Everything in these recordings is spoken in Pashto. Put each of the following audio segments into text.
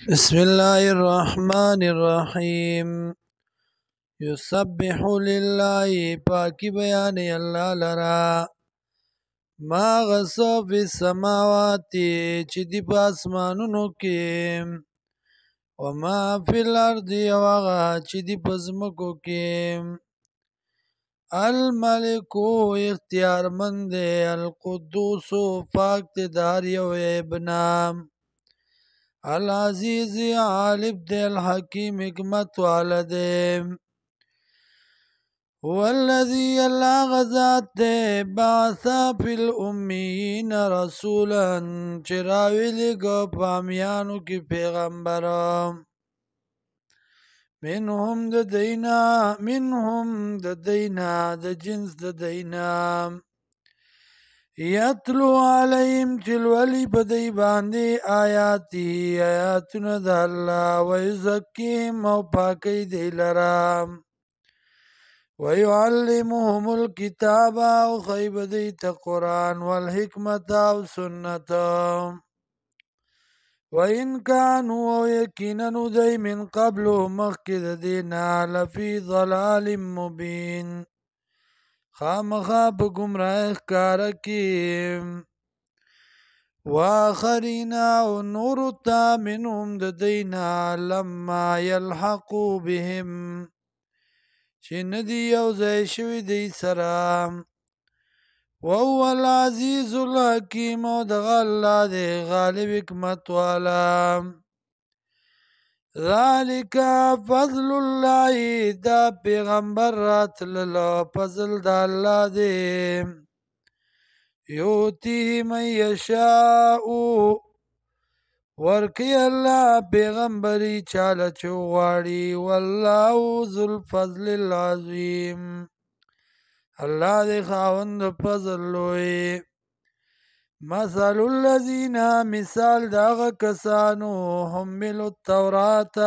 بسم الله الرحمن الرحیم. یسبح لله پاکی بیان الله لرا ما غصو فی السماوات چې دی په اسمانونو کې وما فی الارض وغا چې دی په ځمکو کې الملک اختیار مند القدوس پاک دار یو ابنا العزیز عالب دے الحکیم حکمت والدے والذی اللہ غزات دے بعثا فی الامیین رسولا چراوی لگو پامیانو کی پیغمبر منهم ددینا د جنس ددینا یتلو علیهم چلولی بدی باندی آیاتی آیاتنا دا اللہ ویزکیم او پاکی دی لرام ویعلمهم الكتاب او خیب دیتا قرآن والحکمت او سنت وَإِن كَانُوا يَكِينًا دی من قبل مخکد دینا لفی ضلال مبین خامخا په گمراه ښکاره کې واخرین او نور تا منهم د دینا لما یلحقو بهم چې ندی یو ځای شوي دی سره وهو العزیز الحکیم او دغه الله دی غالب حکمت والا ذالک فضل الله دا پیغمبر راتللو فضل دا الله دی یوتیه من یشاء ورکی الله پیغمبری چاله چوغاړي والله ذو الفضل العظیم الله دی خاوند فضل لوی مثل الذین مثال داغه کسانو حملوا التوراة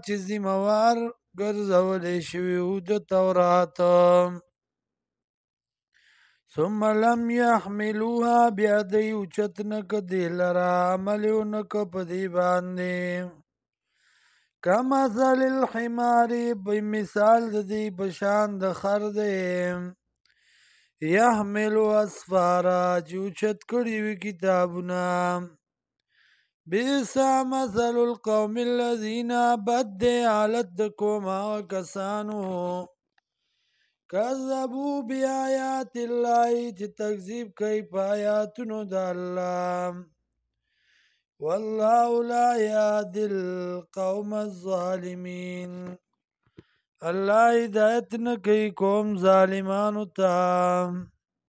چې ذموار ګرځولې شوي وو د تورات ثم لم يحملوها بیا دی اوچت نک دی لرا عمل نک په دی باندې کمثل الحمار بمثال د دی بشان د خر دی یحملو اسفارا چې اوچت کړي وي کتابونه بیسا مثل القوم الذین بد دی حالت د قوم هغه کسانو کذبوا بیاات الله چې تکذیب کوي په آیاتونو د الله والله لا یهدی القوم الظالمین الله هدایت نه کوي قوم ظالمانو ته